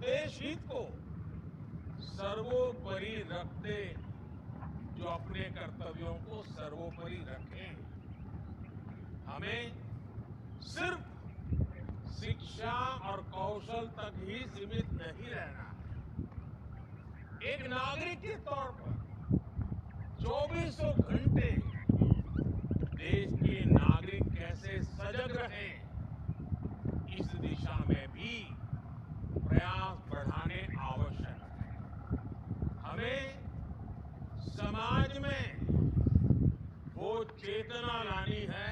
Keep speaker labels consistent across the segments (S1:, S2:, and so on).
S1: देश हित को सर्वोपरि रखते जो अपने कर्तव्यों को सर्वोपरि रखें। हमें सिर्फ शिक्षा और कौशल तक ही सीमित नहीं रहना है। एक नागरिक के तौर पर चौबीसों घंटे देश के नागरिक कैसे सजग रहें, इस दिशा में भी प्रयास बढ़ाने आवश्यक है। हमें समाज में वो चेतना लानी है।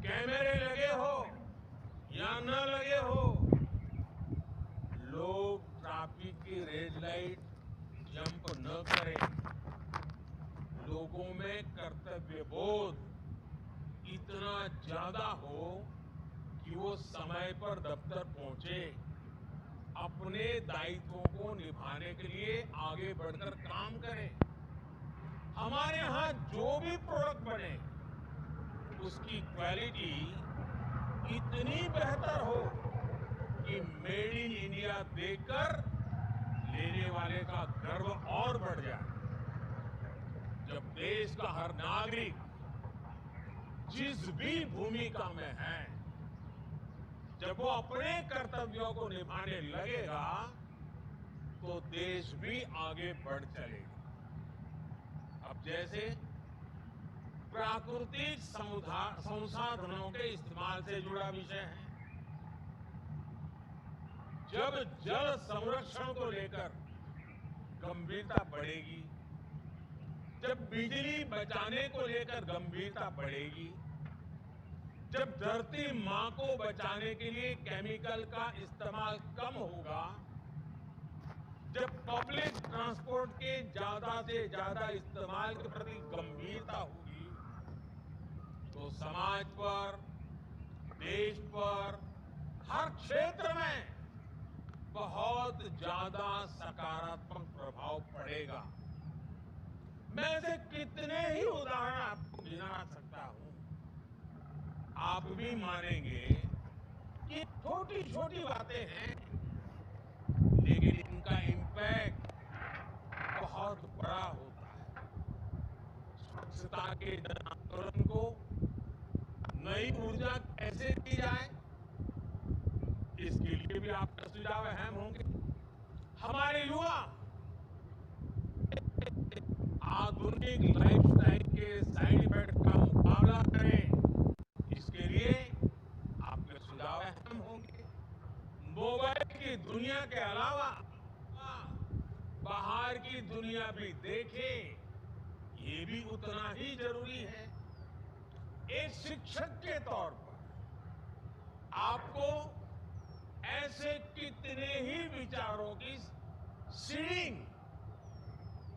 S1: कैमरे लगे हो या न लगे हो, लोग ट्रैफिक की रेड लाइट जंप न करें। लोगों में कर्तव्य बोध इतना ज्यादा हो कि वो समय पर दफ्तर पहुंचे, अपने दायित्वों को निभाने के लिए आगे बढ़कर काम करें। हमारे यहाँ जो भी प्रोडक्ट बने उसकी क्वालिटी इतनी बेहतर हो कि मेड इन इंडिया देखकर लेने वाले का गर्व और बढ़ जाए। जब देश का हर नागरिक जिस भी भूमिका में है, जब वो अपने कर्तव्यों को निभाने लगेगा तो देश भी आगे बढ़ चलेगा। अब जैसे प्राकृतिक संसाधनों के इस्तेमाल से जुड़ा विषय है। जब जल संरक्षण को लेकर गंभीरता बढ़ेगी, जब बिजली बचाने को लेकर गंभीरता बढ़ेगी, जब धरती मां को बचाने के लिए केमिकल का इस्तेमाल कम होगा, जब पब्लिक ट्रांसपोर्ट के ज्यादा से ज्यादा इस्तेमाल के प्रति गंभीरता होगी, तो समाज पर, देश पर, हर क्षेत्र में बहुत ज्यादा सकारात्मक प्रभाव पड़ेगा। मैं ऐसे कितने ही उदाहरण आपको गिना सकता हूं। आप भी मानेंगे कि छोटी छोटी बातें हैं, लेकिन इनका इम्पैक्ट बहुत बड़ा होता है। स्वच्छता के जन आंदोलन को नई ऊर्जा कैसे दी जाए, इसके लिए भी आपके सुझाव अहम होंगे। हमारे युवा आधुनिक लाइफस्टाइल के साइड इफेक्ट का मुकाबला करें, इसके लिए आपके सुझाव अहम होंगे। मोबाइल की दुनिया के अलावा बाहर की दुनिया भी देखें, ये भी उतना ही जरूरी है। एक शिक्षक के तौर पर आपको ऐसे कितने ही विचारों की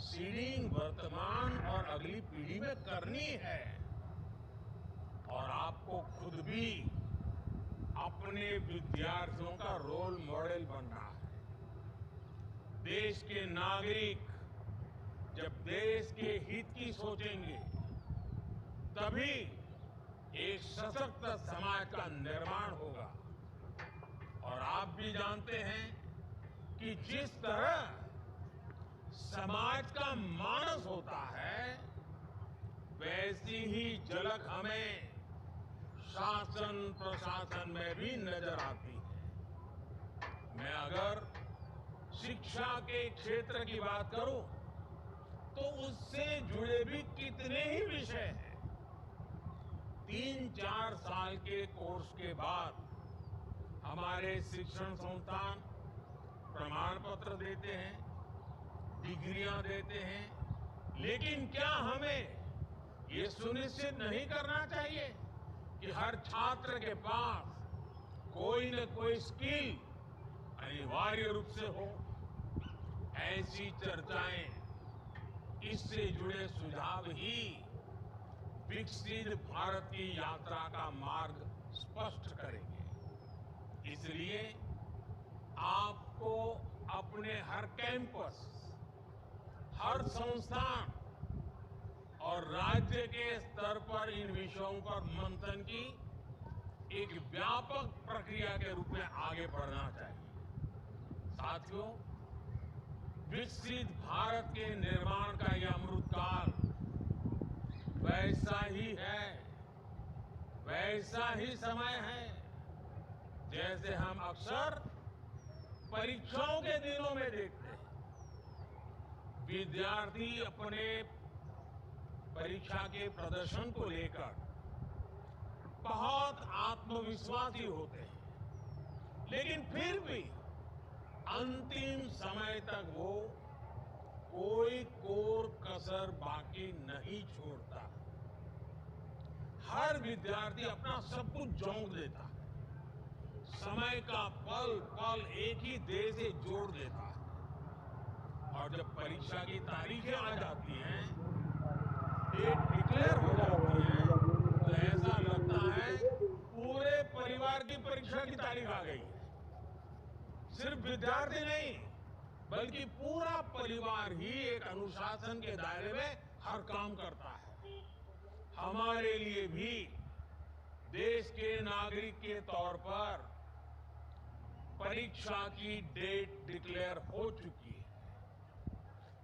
S1: सीडिंग वर्तमान और अगली पीढ़ी में करनी है। और आपको खुद भी अपने विद्यार्थियों का रोल मॉडल बनना है। देश के नागरिक जब देश के हित की सोचेंगे, तभी एक सशक्त समाज का निर्माण होगा। और आप भी जानते हैं कि जिस तरह समाज का मानस होता है, वैसी ही झलक हमें शासन प्रशासन में भी नजर आती है। मैं अगर शिक्षा के क्षेत्र की बात करूं, तो उससे जुड़े भी कितने ही विषय हैं। 3-4 साल के कोर्स के बाद हमारे शिक्षण संस्थान प्रमाण पत्र देते हैं, डिग्रियां देते हैं, लेकिन क्या हमें ये सुनिश्चित नहीं करना चाहिए कि हर छात्र के पास कोई न कोई स्किल अनिवार्य रूप से हो? ऐसी चर्चाएं, इससे जुड़े सुझाव ही विकसित भारत की यात्रा का मार्ग स्पष्ट करेंगे। इसलिए आपको अपने हर कैंपस, हर संस्थान और राज्य के स्तर पर इन विषयों पर मंथन की एक व्यापक प्रक्रिया के रूप में आगे बढ़ना चाहिए। साथियों, विकसित भारत के निर्माण का यह अमृतकाल वैसा ही है, वैसा ही समय है जैसे हम अक्सर परीक्षाओं के दिनों में देखते हैं। विद्यार्थी अपने परीक्षा के प्रदर्शन को लेकर बहुत आत्मविश्वासी होते हैं, लेकिन फिर भी अंतिम समय तक वो कोई कोर कसर बाकी नहीं छोड़ता। हर विद्यार्थी अपना सब कुछ झोंक देता है, समय का पल पल एक ही देह से जोड़ देता है, और जब परीक्षा की तारीखें आ जाती हैं, डेट डिक्लेयर हो जाती है, तो ऐसा लगता है पूरे परिवार की परीक्षा की तारीख आ गई है। सिर्फ विद्यार्थी नहीं, बल्कि पूरा परिवार ही एक अनुशासन के दायरे में हर काम करता है। हमारे लिए भी देश के नागरिक के तौर पर परीक्षा की डेट डिक्लेयर हो चुकी है।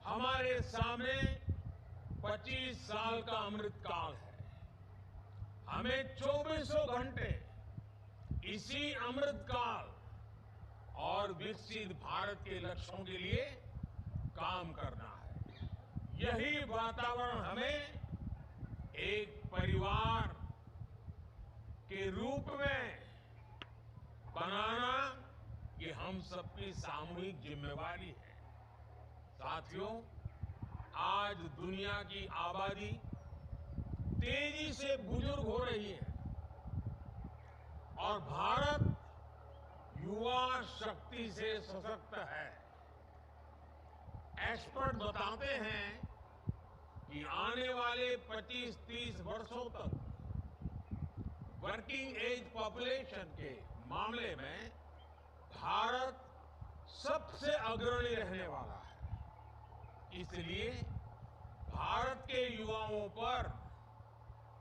S1: हमारे सामने 25 साल का अमृतकाल है। हमें 24 घंटे इसी अमृतकाल और विकसित भारत के लक्ष्यों के लिए काम करना है। यही वातावरण हमें एक परिवार के रूप में बनाना, ये हम सबकी सामूहिक जिम्मेवारी है। साथियों, आज दुनिया की आबादी तेजी से बुजुर्ग हो रही है और भारत युवा शक्ति से सशक्त है। एक्सपर्ट बताते हैं कि आने वाले 25-30 वर्षों तक वर्किंग एज पॉपुलेशन के मामले में भारत सबसे अग्रणी रहने वाला है। इसलिए भारत के युवाओं पर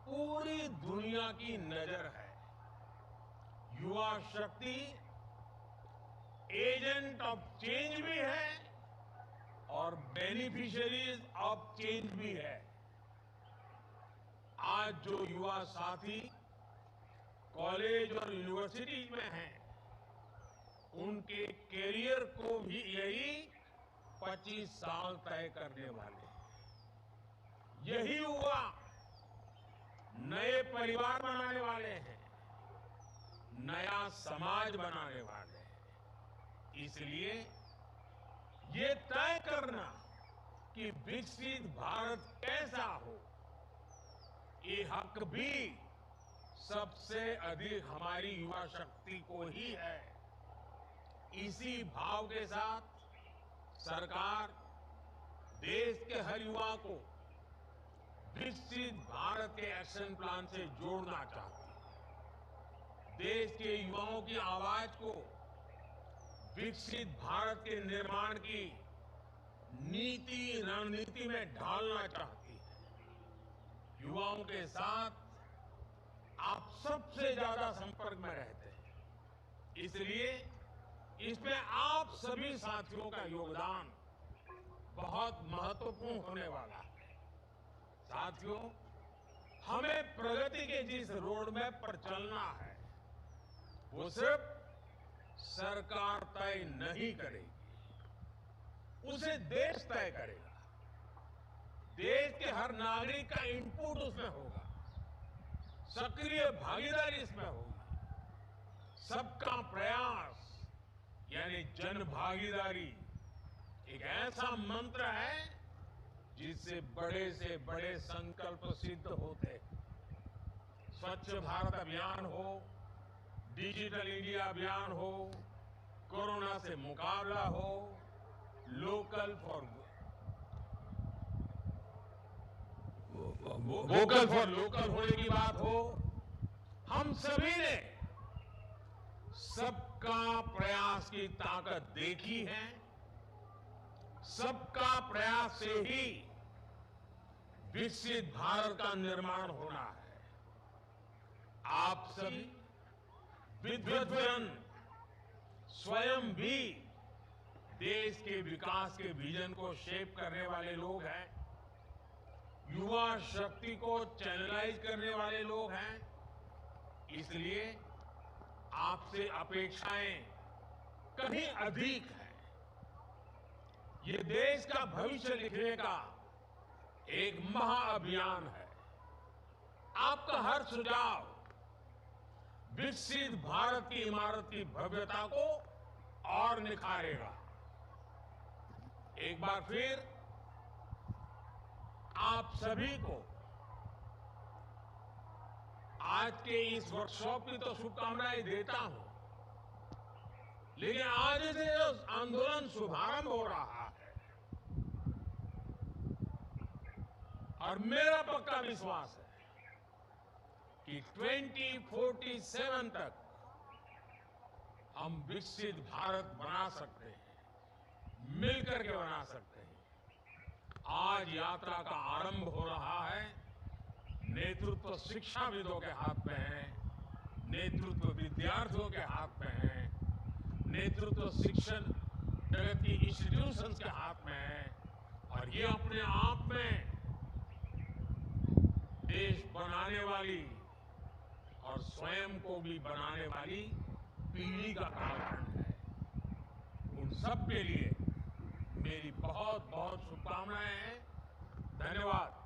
S1: पूरी दुनिया की नजर है। युवा शक्ति एजेंट ऑफ चेंज भी है और बेनिफिशियरीज ऑफ चेंज भी है। आज जो युवा साथी कॉलेज और यूनिवर्सिटी में हैं, उनके कैरियर को भी यही 25 साल तय करने वाले हैं। यही युवा नए परिवार बनाने वाले हैं, नया समाज बनाने वाले हैं। इसलिए ये तय करना कि विकसित भारत कैसा हो, ये हक भी सबसे अधिक हमारी युवा शक्ति को ही है। इसी भाव के साथ सरकार देश के हर युवा को विकसित भारत के एक्शन प्लान से जोड़ना चाहती है। देश के युवाओं की आवाज को विकसित भारत के निर्माण की नीति रणनीति में ढालना चाहती है। युवाओं के साथ आप सबसे ज्यादा संपर्क में रहते हैं, इसलिए इसमें आप सभी साथियों का योगदान बहुत महत्वपूर्ण होने वाला है। साथियों, हमें प्रगति के जिस रोड मैप पर चलना है, वो सिर्फ सरकार तय नहीं करेगी, उसे देश तय करेगा। देश के हर नागरिक का इनपुट उसमें होगा, सक्रिय भागीदारी इसमें होगी। सबका प्रयास यानी जन भागीदारी एक ऐसा मंत्र है जिससे बड़े से बड़े संकल्प सिद्ध होते हैं। स्वच्छ भारत अभियान हो, डिजिटल इंडिया अभियान हो, कोरोना से मुकाबला हो, वोकल फॉर लोकल होने की बात हो, हम सभी ने सबका प्रयास की ताकत देखी है। सबका प्रयास से ही विकसित भारत का निर्माण होना है। आप सभी विद्वद्जन स्वयं भी देश के विकास के विजन को शेप करने वाले लोग हैं, युवा शक्ति को चैनलाइज करने वाले लोग हैं। इसलिए आपसे अपेक्षाएं कहीं अधिक है। ये देश का भविष्य लिखने का एक महाअभियान है। आपका हर सुझाव विकसित भारत की इमारत की भव्यता को और निखारेगा। एक बार फिर आप सभी को आज के इस वर्कशॉप की तो शुभकामनाएं देता हूं, लेकिन आज से जो आंदोलन शुभारंभ हो रहा है और मेरा पक्का विश्वास है कि 2047 तक हम विकसित भारत बना सकते हैं, मिलकर के बना सकते हैं। आज यात्रा का आरंभ हो रहा है। नेतृत्व शिक्षाविदों के हाथ में है, नेतृत्व विद्यार्थियों के हाथ में है, नेतृत्व शिक्षण जगत की इंस्टीट्यूशंस के हाथ में है। और ये अपने आप में देश बनाने वाली और स्वयं को भी बनाने वाली पीढ़ी का कालखंड है। उन सब के लिए मेरी बहुत बहुत शुभकामनाएं हैं। धन्यवाद।